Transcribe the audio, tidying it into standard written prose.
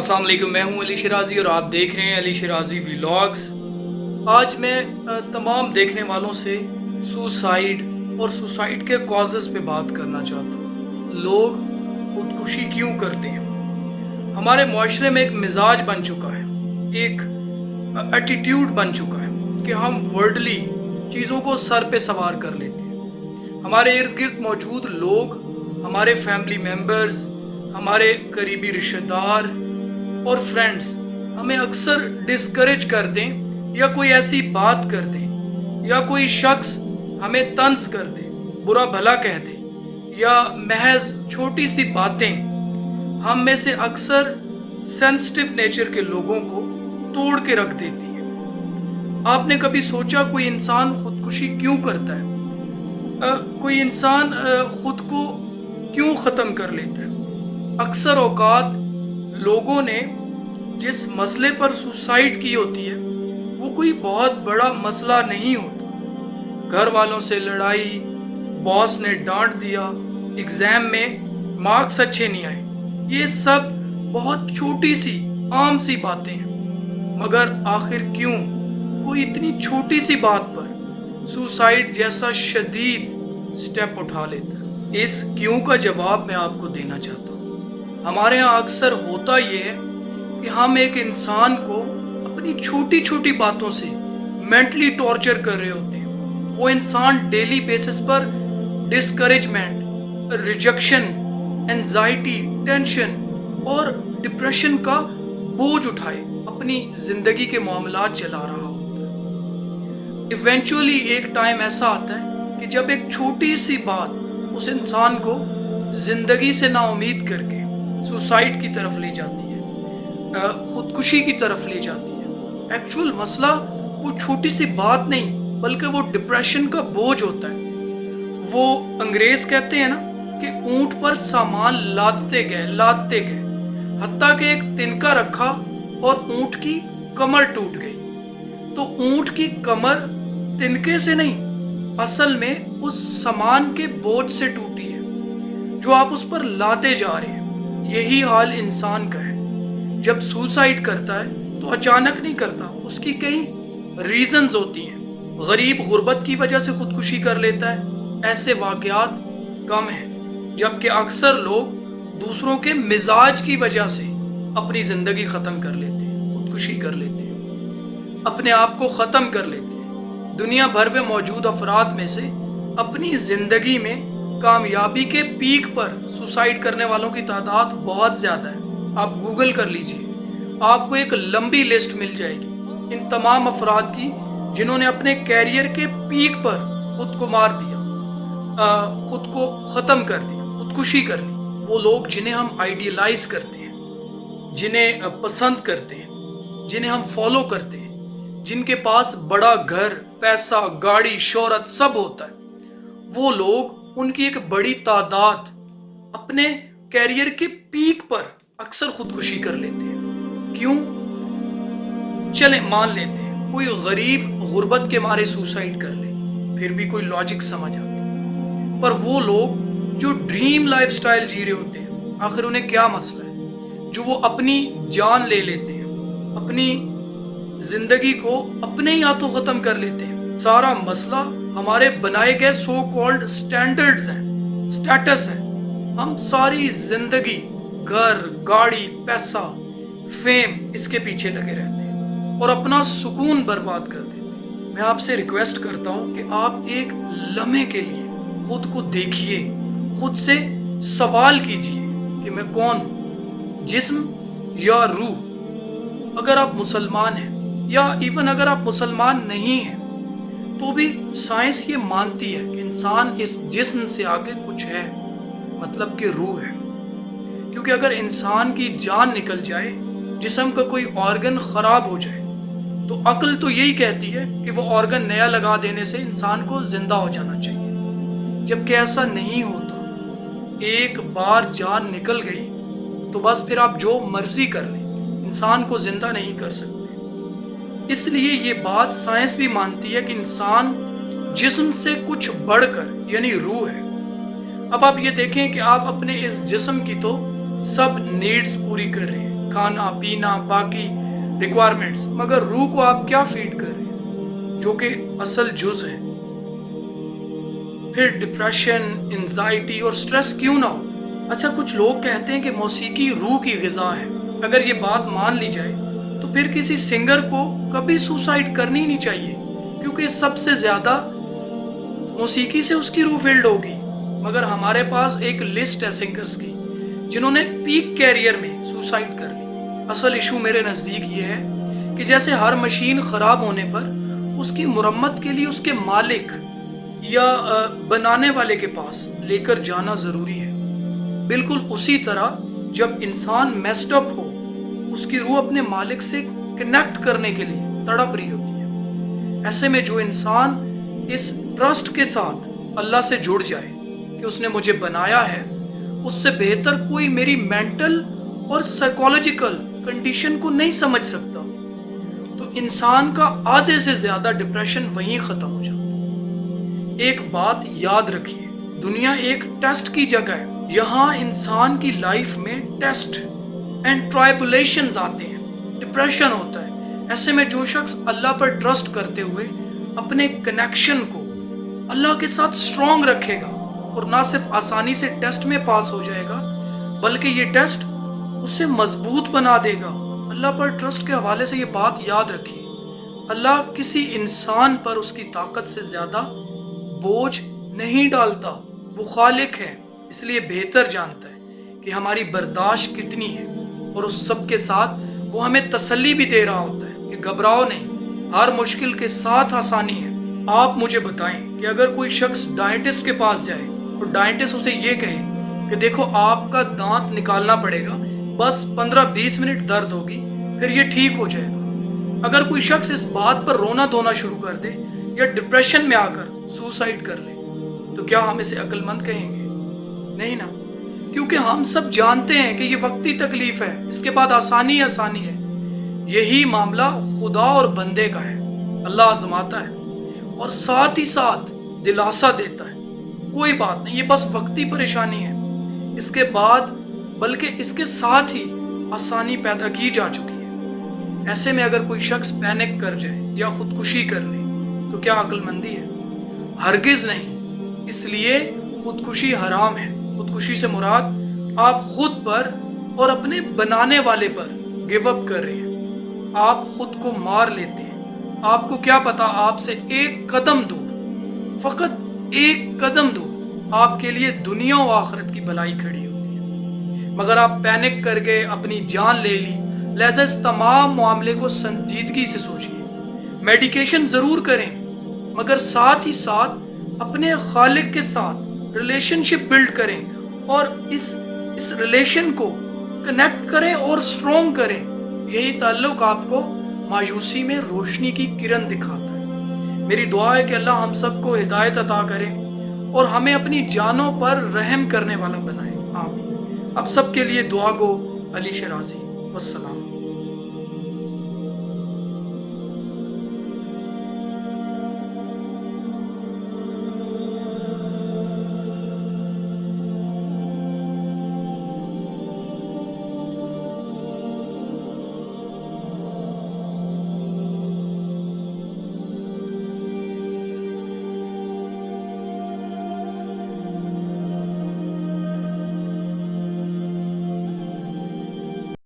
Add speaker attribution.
Speaker 1: السلام علیکم، میں ہوں علی شرازی اور آپ دیکھ رہے ہیں علی شرازی ولاگز۔ آج میں تمام دیکھنے والوں سے سوسائیڈ اور سوسائیڈ کے کازز پہ بات کرنا چاہتا ہوں۔ لوگ خودکشی کیوں کرتے ہیں؟ ہمارے معاشرے میں ایک مزاج بن چکا ہے، ایک ایٹیٹیوڈ بن چکا ہے کہ ہم ورڈلی چیزوں کو سر پہ سوار کر لیتے ہیں۔ ہمارے ارد گرد موجود لوگ، ہمارے فیملی ممبرز، ہمارے قریبی رشتہ دار اور فرینڈز ہمیں اکثر ڈسکریج کر دیں یا کوئی ایسی بات کر دیں یا کوئی شخص ہمیں طنز کر دے، برا بھلا کہہ دے، یا محض چھوٹی سی باتیں ہم میں سے اکثر سینسٹیو نیچر کے لوگوں کو توڑ کے رکھ دیتی ہیں۔ آپ نے کبھی سوچا کوئی انسان خودکشی کیوں کرتا ہے؟ کوئی انسان خود کو کیوں ختم کر لیتا ہے؟ اکثر اوقات لوگوں نے جس مسئلے پر سوسائیڈ کی ہوتی ہے وہ کوئی بہت بڑا مسئلہ نہیں ہوتا۔ گھر والوں سے لڑائی، باس نے ڈانٹ دیا، ایگزام میں مارکس اچھے نہیں آئے، یہ سب بہت چھوٹی سی عام سی باتیں ہیں، مگر آخر کیوں کوئی اتنی چھوٹی سی بات پر سوسائیڈ جیسا شدید سٹیپ اٹھا لیتا ہے؟ اس کیوں کا جواب میں آپ کو دینا چاہتا ہوں۔ ہمارے ہاں اکثر ہوتا یہ ہے کہ ہم ایک انسان کو اپنی چھوٹی چھوٹی باتوں سے مینٹلی ٹارچر کر رہے ہوتے ہیں۔ وہ انسان ڈیلی بیسس پر ڈسکریجمنٹ، ریجیکشن، انزائٹی، ٹینشن اور ڈپریشن کا بوجھ اٹھائے اپنی زندگی کے معاملات چلا رہا ہوتا ہے۔ ایونچولی ایک ٹائم ایسا آتا ہے کہ جب ایک چھوٹی سی بات اس انسان کو زندگی سے نا امید کر کے سوسائیڈ کی طرف لے جاتی ہے، خودکشی کی طرف لے جاتی ہے۔ ایکچول مسئلہ وہ چھوٹی سی بات نہیں بلکہ وہ ڈپریشن کا بوجھ ہوتا ہے۔ وہ انگریز کہتے ہیں نا کہ اونٹ پر سامان لادتے گئے حتیٰ کہ ایک تنکا رکھا اور اونٹ کی کمر ٹوٹ گئی۔ تو اونٹ کی کمر تنکے سے نہیں، اصل میں اس سامان کے بوجھ سے ٹوٹی ہے جو آپ اس پر لاتے جا رہے ہیں۔ یہی حال انسان کا ہے۔ جب سوسائیڈ کرتا ہے تو اچانک نہیں کرتا، اس کی کئی ریزنز ہوتی ہیں۔ غریب غربت کی وجہ سے خودکشی کر لیتا ہے، ایسے واقعات کم ہیں، جبکہ اکثر لوگ دوسروں کے مزاج کی وجہ سے اپنی زندگی ختم کر لیتے ہیں، خودکشی کر لیتے ہیں، اپنے آپ کو ختم کر لیتے ہیں۔ دنیا بھر میں موجود افراد میں سے اپنی زندگی میں کامیابی کے پیک پر سوسائیڈ کرنے والوں کی تعداد بہت زیادہ ہے۔ آپ گوگل کر لیجئے، آپ کو ایک لمبی لسٹ مل جائے گی ان تمام افراد کی جنہوں نے اپنے کیریئر کے پیک پر خود کو مار دیا، خود کو ختم کر دیا، خودکشی کر لی۔ وہ لوگ جنہیں ہم آئیڈیلائز کرتے ہیں، جنہیں پسند کرتے ہیں، جنہیں ہم فالو کرتے ہیں، جن کے پاس بڑا گھر، پیسہ، گاڑی، شہرت سب ہوتا ہے، وہ لوگ، ان کی ایک بڑی تعداد اپنے کیریئر کے پیک پر اکثر خودکشی کر لیتے ہیں۔ کیوں؟ چلیں مان لیتے ہیں کوئی غریب غربت کے مارے سوسائیڈ کر لے، پھر بھی کوئی لاجک سمجھ آتا، پر وہ لوگ جو ڈریم لائف سٹائل جی رہے ہوتے ہیں، آخر انہیں کیا مسئلہ ہے؟ جو وہ اپنی جان لے لیتے ہیں، اپنی زندگی کو اپنے ہی ہاتھوں ختم کر لیتے ہیں۔ سارا مسئلہ ہمارے بنائے گئے سو کالڈ سٹینڈرڈز ہیں، سٹیٹس ہیں۔ ہم ساری زندگی گھر، گاڑی، پیسہ، فیم، اس کے پیچھے لگے رہتے ہیں اور اپنا سکون برباد کر دیتے ہیں۔ میں آپ سے ریکویسٹ کرتا ہوں کہ آپ ایک لمحے کے لیے خود کو دیکھیے، خود سے سوال کیجئے کہ میں کون ہوں، جسم یا روح؟ اگر آپ مسلمان ہیں یا ایون اگر آپ مسلمان نہیں ہیں تو بھی سائنس یہ مانتی ہے کہ انسان اس جسم سے آگے کچھ ہے، مطلب کہ روح ہے۔ کیونکہ اگر انسان کی جان نکل جائے، جسم کا کوئی آرگن خراب ہو جائے، تو عقل تو یہی کہتی ہے کہ وہ آرگن نیا لگا دینے سے انسان کو زندہ ہو جانا چاہیے، جبکہ ایسا نہیں ہوتا۔ ایک بار جان نکل گئی تو بس پھر آپ جو مرضی کر لیں، انسان کو زندہ نہیں کر سکتے۔ اس لیے یہ بات سائنس بھی مانتی ہے کہ انسان جسم سے کچھ بڑھ کر یعنی روح ہے۔ اب آپ یہ دیکھیں کہ آپ اپنے اس جسم کی تو سب نیڈز پوری کر رہے ہیں، کھانا پینا باقی ریکوائرمنٹس، مگر روح کو آپ کیا فیڈ کر رہے ہیں جو کہ اصل جز ہے؟ پھر ڈپریشن، انزائٹی اور سٹریس کیوں نہ ہو؟ اچھا، کچھ لوگ کہتے ہیں کہ موسیقی روح کی غذا ہے۔ اگر یہ بات مان لی جائے تو پھر کسی سنگر کو کبھی سوسائڈ کرنی ہی نہیں چاہیے، کیونکہ سب سے زیادہ موسیقی سے اس کی روح فلڈ ہوگی۔ مگر ہمارے پاس ایک لسٹ ہے سنگرز کی جنہوں نے پیک کیریئر میں سوسائڈ کر لی۔ اصل ایشو میرے نزدیک یہ ہے کہ جیسے ہر مشین خراب ہونے پر اس کی مرمت کے لیے اس کے مالک یا بنانے والے کے پاس لے کر جانا ضروری ہے، بالکل اسی طرح جب انسان میسڈ اپ ہو اس کی روح اپنے مالک سے کنیکٹ کرنے کے لیے تڑپ رہی ہوتی ہے۔ ایسے میں جو انسان اس ٹرسٹ کے ساتھ اللہ سے جڑ جائے کہ اس نے مجھے بنایا ہے، اس سے بہتر کوئی میری مینٹل اور سائیکولوجیکل کنڈیشن کو نہیں سمجھ سکتا، تو انسان کا آدھے سے زیادہ ڈپریشن وہیں ختم ہو جاتا ہے۔ ایک بات یاد رکھیے، دنیا ایک ٹیسٹ کی جگہ ہے۔ یہاں انسان کی لائف میں ٹیسٹ اینڈ ٹرائبولیشنز آتے ہیں، ڈپریشن ہوتا ہے۔ ایسے میں جو شخص اللہ پر ٹرسٹ کرتے ہوئے اپنے کنیکشن کو اللہ کے ساتھ سٹرونگ رکھے گا اور نہ صرف آسانی سے ٹیسٹ میں پاس ہو جائے گا بلکہ یہ ٹیسٹ اسے مضبوط بنا دے گا۔ اللہ پر ٹرسٹ کے حوالے سے یہ بات یاد رکھیے، اللہ کسی انسان پر اس کی طاقت سے زیادہ بوجھ نہیں ڈالتا۔ وہ خالق ہے، اس لیے بہتر جانتا ہے کہ ہماری برداشت کتنی ہے، اور اس سب کے ساتھ وہ ہمیں تسلی بھی دے رہا ہوتا ہے کہ گھبراؤ نہیں، ہر مشکل کے ساتھ آسانی ہے۔ آپ مجھے بتائیں کہ اگر کوئی شخص ڈائنٹسٹ کے پاس جائے اور ڈائنٹسٹ اسے یہ کہے کہ دیکھو آپ کا دانت نکالنا پڑے گا، بس 15-20 منٹ درد ہوگی پھر یہ ٹھیک ہو جائے گا، اگر کوئی شخص اس بات پر رونا دھونا شروع کر دے یا ڈپریشن میں آ کر سوسائڈ کر لے، تو کیا ہم اسے عقل مند کہیں گے؟ نہیں نا، کیونکہ ہم سب جانتے ہیں کہ یہ وقتی تکلیف ہے، اس کے بعد آسانی آسانی ہے۔ یہی معاملہ خدا اور بندے کا ہے، اللہ آزماتا ہے اور ساتھ ہی ساتھ دلاسا دیتا ہے، کوئی بات نہیں، یہ بس وقتی پریشانی ہے، اس کے بعد بلکہ اس کے ساتھ ہی آسانی پیدا کی جا چکی ہے۔ ایسے میں اگر کوئی شخص پینک کر جائے یا خودکشی کر لے تو کیا عقل مندی ہے؟ ہرگز نہیں، اس لیے خودکشی حرام ہے۔ خودکشی سے مراد آپ خود پر اور اپنے بنانے والے پر گیو اپ کر رہے ہیں، آپ خود کو مار لیتے ہیں۔ آپ کو کیا پتا، آپ سے ایک قدم دور، فقط ایک قدم دور آپ کے لیے دنیا و آخرت کی بھلائی کھڑی ہوتی ہے، مگر آپ پینک کر گئے، اپنی جان لے لی۔ لہذا اس تمام معاملے کو سنجیدگی سے سوچیے، میڈیکیشن ضرور کریں مگر ساتھ ہی ساتھ اپنے خالق کے ساتھ ریلیشن شپ بلڈ کریں اور اس ریلیشن کو کنیکٹ کریں اور سٹرونگ کریں۔ یہی تعلق آپ کو مایوسی میں روشنی کی کرن دکھاتا ہے۔ میری دعا ہے کہ اللہ ہم سب کو ہدایت عطا کرے اور ہمیں اپنی جانوں پر رحم کرنے والا بنائے، آمین۔ اب سب کے لیے دعا گو علی شرازی، والسلام۔